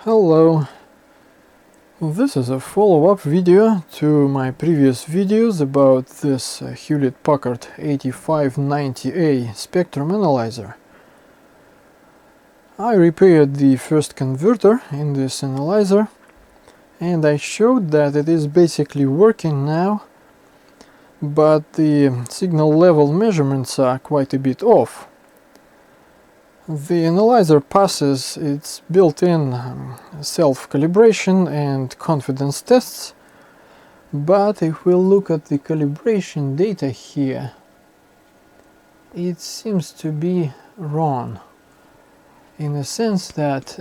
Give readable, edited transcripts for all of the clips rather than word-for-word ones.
Hello, this is a follow-up video to my previous videos about this Hewlett-Packard 8590A spectrum analyzer. I repaired the first converter in this analyzer and I showed that it is basically working now, but the signal level measurements are quite a bit off. The analyzer passes its built-in self-calibration and confidence tests, but if we look at the calibration data here, it seems to be wrong, in the sense that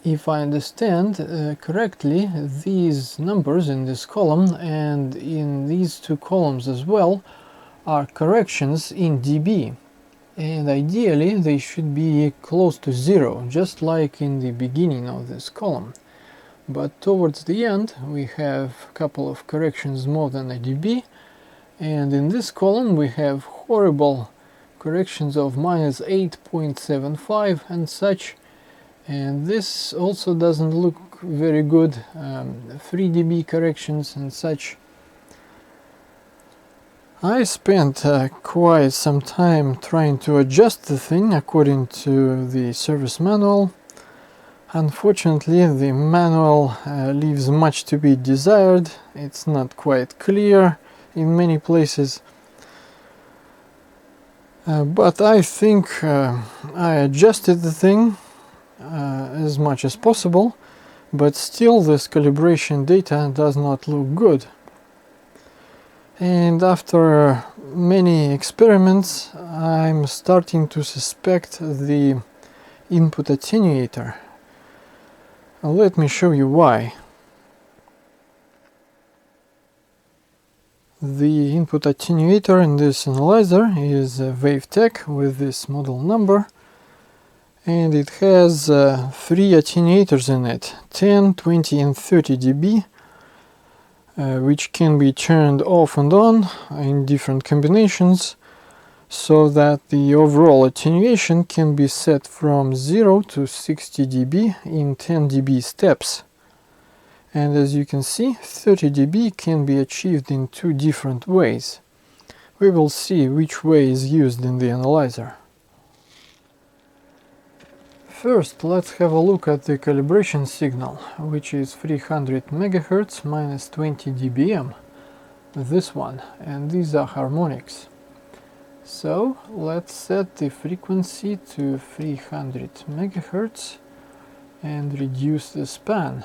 if I understand correctly, these numbers in this column and in these two columns as well are corrections in dB. And ideally they should be close to zero, just like in the beginning of this column. But towards the end we have a couple of corrections more than a dB, and in this column we have horrible corrections of minus 8.75 and such, and this also doesn't look very good, 3 dB corrections and such. I spent quite some time trying to adjust the thing according to the service manual. Unfortunately, the manual leaves much to be desired. It's not quite clear in many places. But I think I adjusted the thing as much as possible, but still this calibration data does not look good. And after many experiments, I'm starting to suspect the input attenuator. Let me show you why. The input attenuator in this analyzer is Wavetek with this model number, and it has 3 attenuators in it, 10, 20 and 30 dB. Which can be turned off and on in different combinations, so that the overall attenuation can be set from 0 to 60 dB in 10 dB steps. And as you can see, 30 dB can be achieved in 2 different ways. We will see which way is used in the analyzer. First, let's have a look at the calibration signal, which is 300 MHz minus 20 dBm, this one, and these are harmonics. So let's set the frequency to 300 MHz and reduce the span.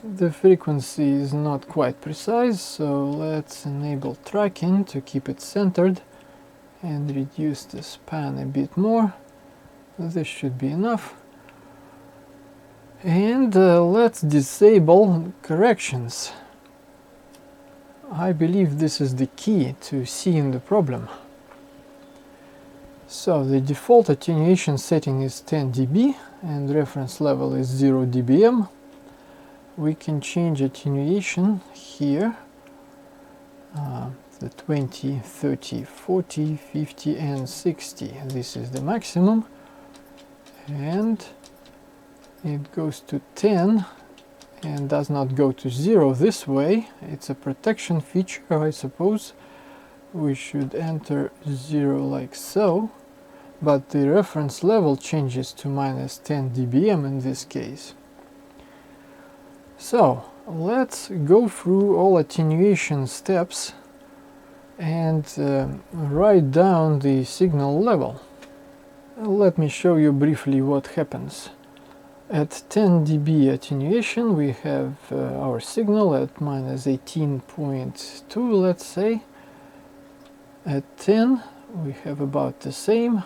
The frequency is not quite precise, so let's enable tracking to keep it centered and reduce the span a bit more. This should be enough. And let's disable corrections. I believe this is the key to seeing the problem. So the default attenuation setting is 10 dB and reference level is 0 dBm. We can change attenuation here. The 20, 30, 40, 50 and 60. This is the maximum, and it goes to 10 and does not go to 0 this way. It's a protection feature, I suppose. We should enter 0 like so, but the reference level changes to minus 10 dBm in this case. So let's go through all attenuation steps and write down the signal level. Let me show you briefly what happens. At 10 dB attenuation we have our signal at minus 18.2, let's say. At 10 we have about the same,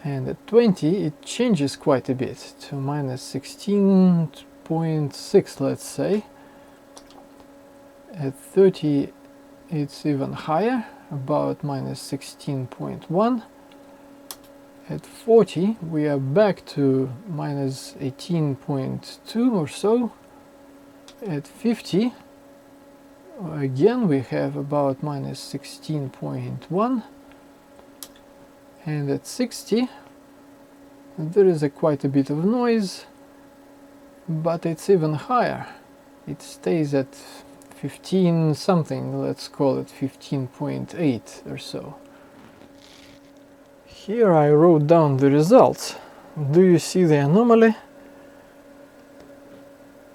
and at 20 it changes quite a bit to minus 16.6, let's say. At 30 it's even higher, about minus 16.1. At 40 we are back to minus 18.2 or so. At 50 again we have about minus 16.1, and at 60 there is quite a bit of noise, but it's even higher. It stays at 15 something, let's call it 15.8 or so. Here I wrote down the results. Do you see the anomaly?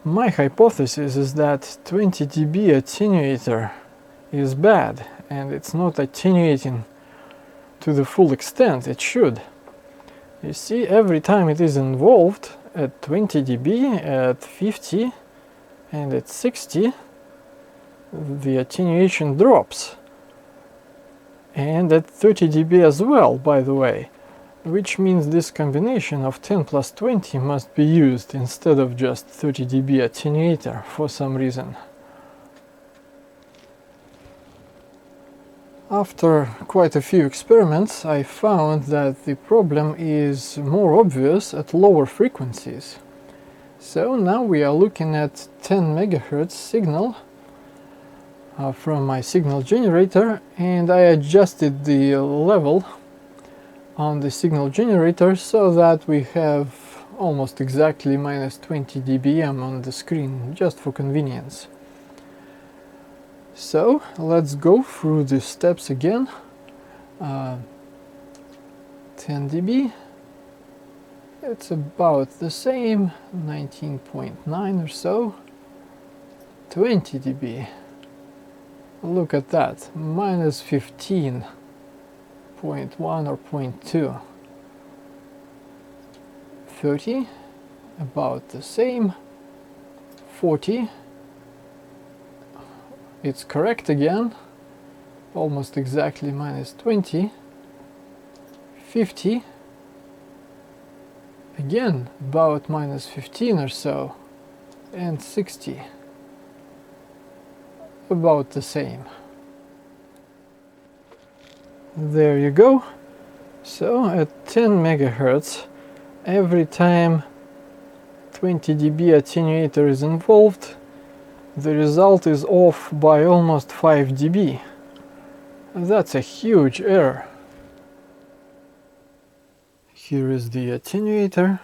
My hypothesis is that 20 dB attenuator is bad and it's not attenuating to the full extent it should. You see, every time it is involved at 20 dB, at 50 and at 60, the attenuation drops. And at 30 dB as well, by the way, which means this combination of 10 plus 20 must be used instead of just 30 dB attenuator for some reason. After quite a few experiments, I found that the problem is more obvious at lower frequencies. So now we are looking at 10 MHz signal from my signal generator, and I adjusted the level on the signal generator so that we have almost exactly minus 20 dBm on the screen, just for convenience. So let's go through the steps again. 10 dB, it's about the same, 19.9 or so. 20 dB, look at that, minus 15.1 or 0.2. 30, about the same. 40, it's correct again, almost exactly minus 20. 50, again about minus 15 or so. And 60, about the same. There you go. So at 10 MHz, every time 20 dB attenuator is involved, the result is off by almost 5 dB. That's a huge error. Here is the attenuator,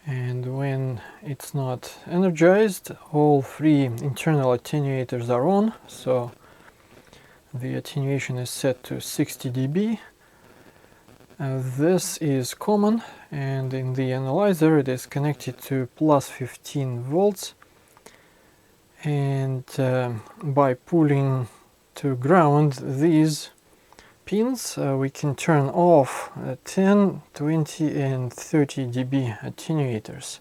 and when it's not energized, all three internal attenuators are on, so the attenuation is set to 60 dB. This is common, and in the analyzer it is connected to plus 15 volts. And by pulling to ground these pins, we can turn off 10, 20 and 30 dB attenuators.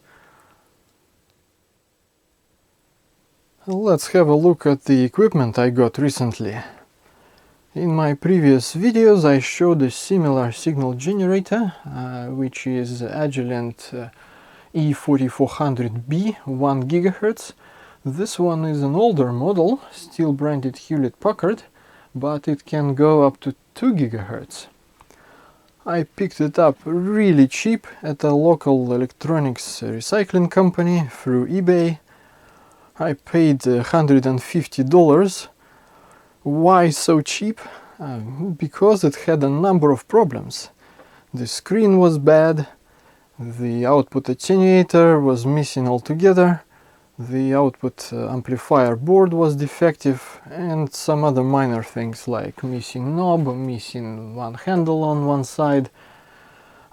Let's have a look at the equipment I got recently. In my previous videos I showed a similar signal generator, which is Agilent E4400B 1 GHz. This one is an older model, still branded Hewlett-Packard, but it can go up to 2 GHz. I picked it up really cheap at a local electronics recycling company through eBay. I paid $150. Why so cheap? Because it had a number of problems. The screen was bad, the output attenuator was missing altogether, the output amplifier board was defective, and some other minor things like missing knob, missing one handle on one side,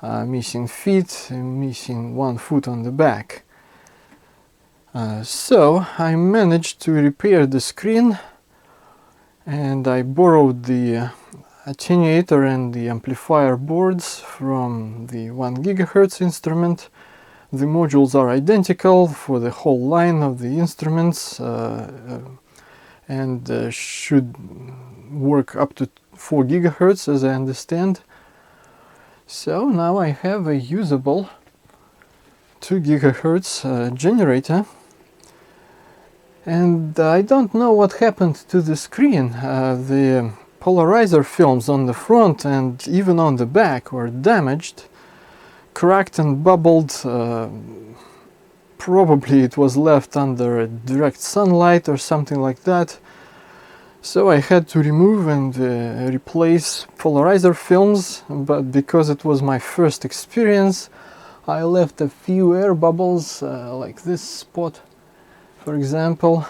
missing feet, missing one foot on the back. So I managed to repair the screen, and I borrowed the attenuator and the amplifier boards from the 1 GHz instrument. The modules are identical for the whole line of the instruments and should work up to 4 GHz as I understand. So now I have a usable 2 GHz generator, and I don't know what happened to the screen. The polarizer films on the front and even on the back were damaged, cracked and bubbled. Probably it was left under direct sunlight or something like that. So I had to remove and replace polarizer films, but because it was my first experience, I left a few air bubbles, like this spot, for example.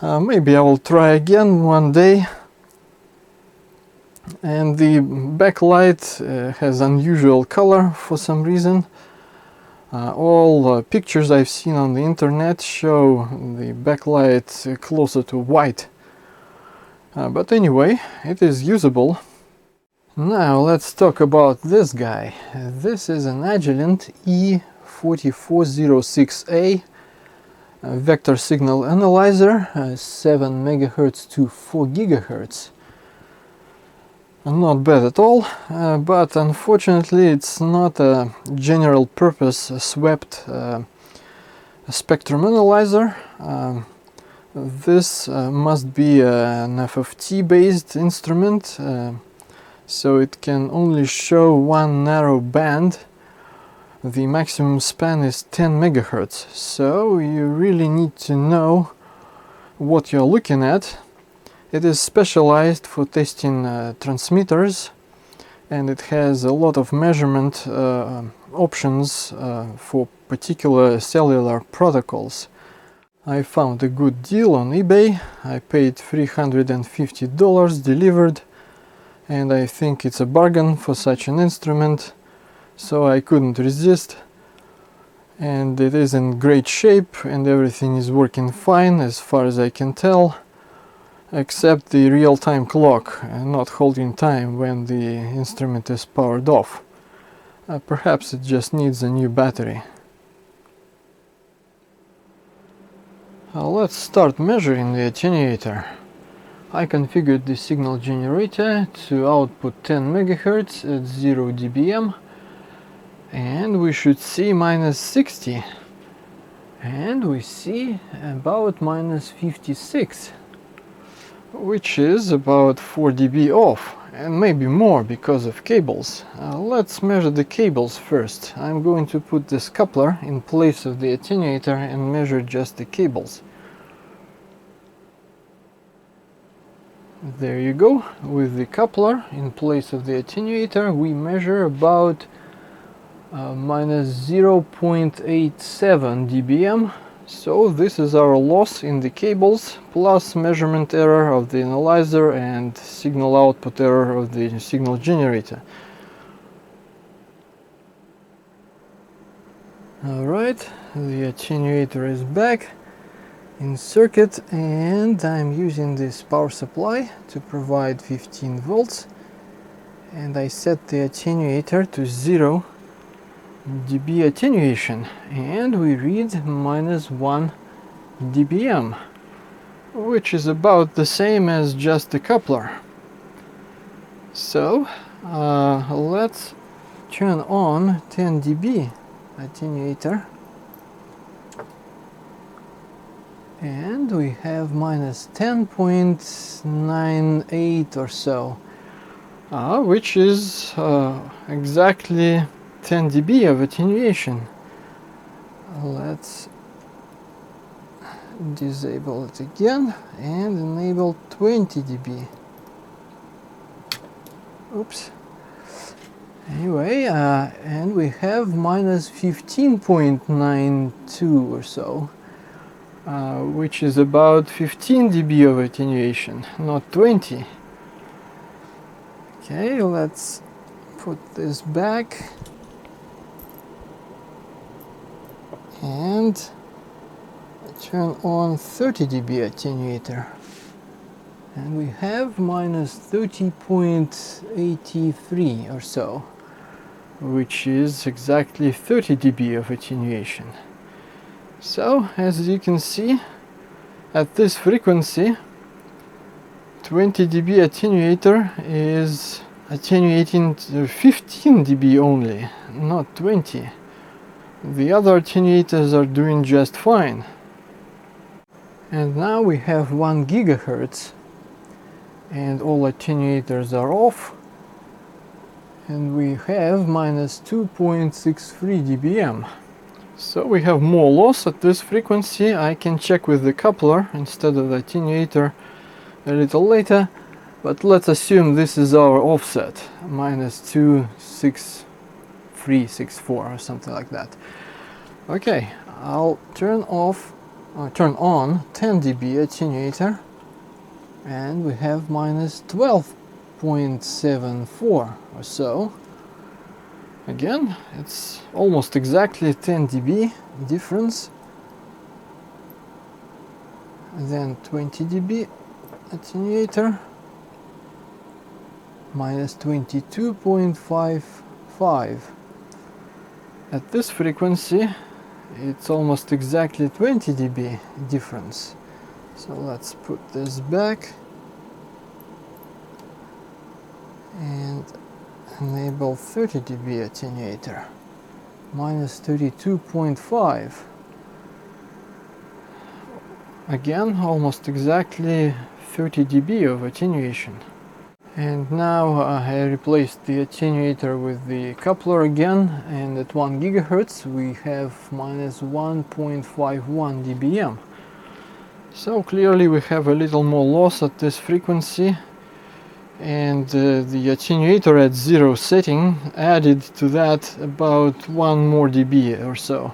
Maybe I will try again one day. And the backlight has unusual color for some reason. All pictures I've seen on the internet show the backlight closer to white. But anyway, it is usable. Now let's talk about this guy. This is an Agilent E4406A vector signal analyzer, 7 MHz to 4 GHz. Not bad at all, but unfortunately it's not a general purpose swept spectrum analyzer. This must be an FFT based instrument, so it can only show one narrow band. The maximum span is 10 MHz, so you really need to know what you're looking at. It is specialized for testing transmitters, and it has a lot of measurement options for particular cellular protocols. I found a good deal on eBay. I paid $350 delivered, and I think it's a bargain for such an instrument, so I couldn't resist. And it is in great shape, and everything is working fine as far as I can tell, except the real-time clock not holding time when the instrument is powered off. Perhaps it just needs a new battery. Let's start measuring the attenuator. I configured the signal generator to output 10 MHz at 0 dBm, and we should see -60, and we see about -56, which is about 4 dB off, and maybe more because of cables. Let's measure the cables first. I'm going to put this coupler in place of the attenuator and measure just the cables. There you go. With the coupler in place of the attenuator, we measure about -0.87 dBm. So this is our loss in the cables, plus measurement error of the analyzer and signal output error of the signal generator. Alright, the attenuator is back in circuit, and I'm using this power supply to provide 15 volts, and I set the attenuator to 0 dB attenuation, and we read -1 dBm, which is about the same as just the coupler. So let's turn on 10 dB attenuator, and we have -10.98 or so, which is exactly 10 dB of attenuation. Let's disable it again and enable 20 dB. Oops. Anyway, and we have -15.92 or so, which is about 15 dB of attenuation, not 20. Okay, let's put this back and turn on 30 dB attenuator, and we have -30.83 or so, which is exactly 30 dB of attenuation. So as you can see, at this frequency 20 dB attenuator is attenuating to 15 dB only, not 20. The other attenuators are doing just fine. And now we have 1 GHz, and all attenuators are off, and we have -2.63 dBm. So we have more loss at this frequency. I can check with the coupler instead of the attenuator a little later, but let's assume this is our offset, -264 364 or something like that. Okay, I'll turn on 10 dB attenuator, and we have minus 12.74 or so. Again, it's almost exactly 10 dB difference. And then 20 dB attenuator, minus 22.55. At this frequency, it's almost exactly 20 dB difference. So let's put this back and enable 30 dB attenuator, minus 32.5. Again, almost exactly 30 dB of attenuation. And now I replaced the attenuator with the coupler again, and at 1 GHz we have minus 1.51 dBm. So clearly we have a little more loss at this frequency, and the attenuator at 0 setting added to that about 1 more dB or so.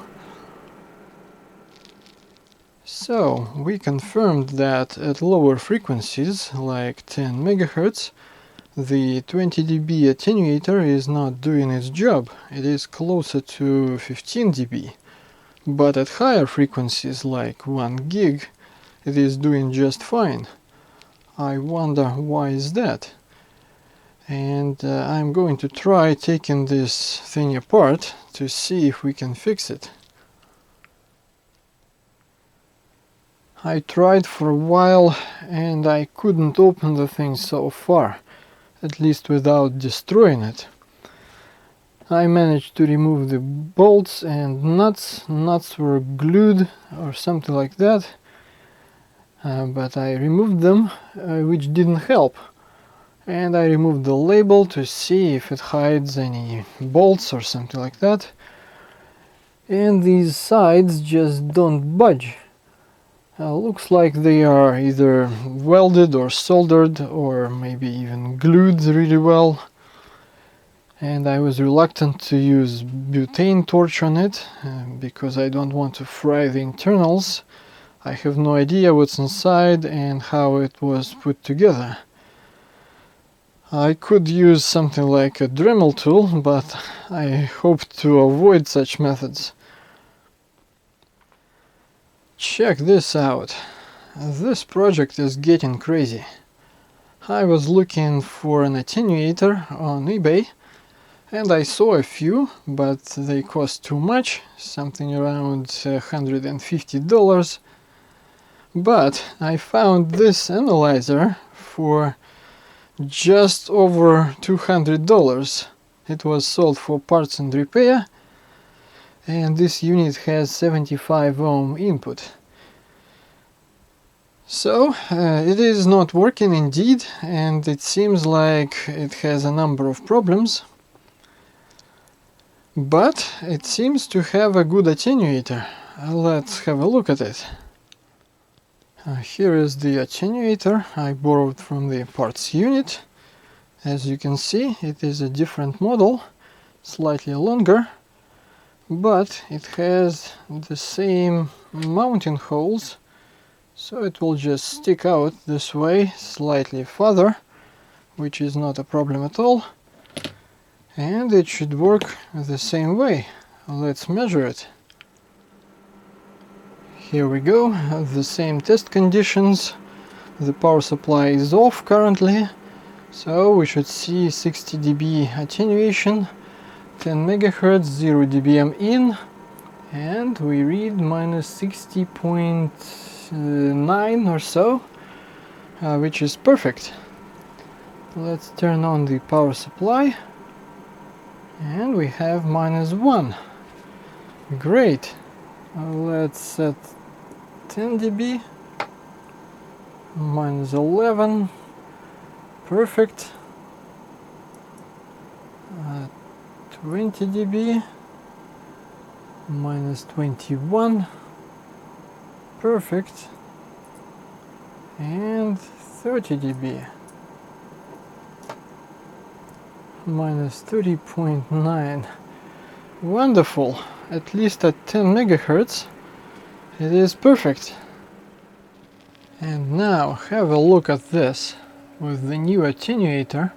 So we confirmed that at lower frequencies, like 10 MHz, the 20 dB attenuator is not doing its job. It is closer to 15 dB. But at higher frequencies, like 1 gig, it is doing just fine. I wonder why is that? And I'm going to try taking this thing apart to see if we can fix it. I tried for a while and I couldn't open the thing so far, at least without destroying it. I managed to remove the bolts and nuts. Nuts were glued or something like that, but I removed them, which didn't help. And I removed the label to see if it hides any bolts or something like that. And these sides just don't budge. Looks like they are either welded or soldered or maybe even glued really well. And I was reluctant to use butane torch on it because I don't want to fry the internals. I have no idea what's inside and how it was put together. I could use something like a Dremel tool, but I hope to avoid such methods. Check this out. This project is getting crazy. I was looking for an attenuator on eBay, and I saw a few, but they cost too much, something around $150. But I found this analyzer for just over $200. It was sold for parts and repair, and this unit has 75 ohm input. So it is not working indeed, and it seems like it has a number of problems, but it seems to have a good attenuator. Let's have a look at it. Here is the attenuator I borrowed from the parts unit. As you can see, it is a different model, slightly longer, but it has the same mounting holes, so it will just stick out this way slightly further, which is not a problem at all, and it should work the same way. Let's measure it. Here we go, the same test conditions. The power supply is off currently, so we should see 60 dB attenuation, 10 MHz, 0 dBm in, and we read minus 60.9 or so, which is perfect. Let's turn on the power supply, and we have minus 1. Great. Let's set 10 dB, minus 11, perfect. 20 dB, minus 21, perfect. And 30 dB, minus 30.9. Wonderful, at least at 10 megahertz it is perfect. And now have a look at this. With the new attenuator,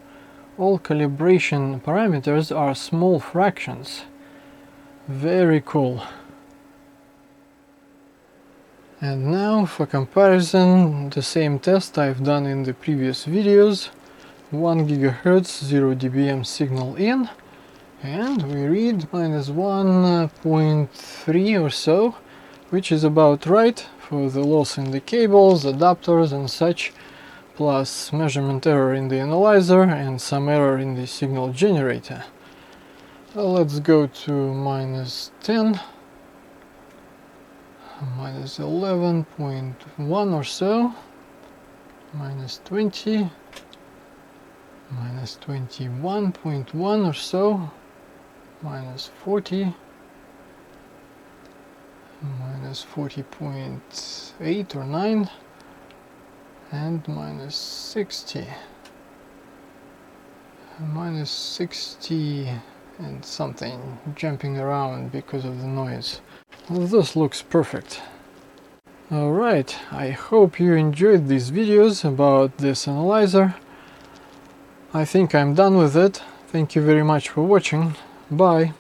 all calibration parameters are small fractions. Very cool. And now for comparison, the same test I've done in the previous videos. 1 GHz 0 dBm signal in, and we read minus 1.3 or so, which is about right for the loss in the cables, adapters and such, plus measurement error in the analyzer and some error in the signal generator. Let's go to minus 10, minus 11.1 or so, minus 20, minus 21.1 or so, minus 40, minus 40.8 or 9, and minus 60, minus 60 and something, jumping around because of the noise. Well, this looks perfect. Alright, I hope you enjoyed these videos about this analyzer. I think I'm done with it. Thank you very much for watching. Bye.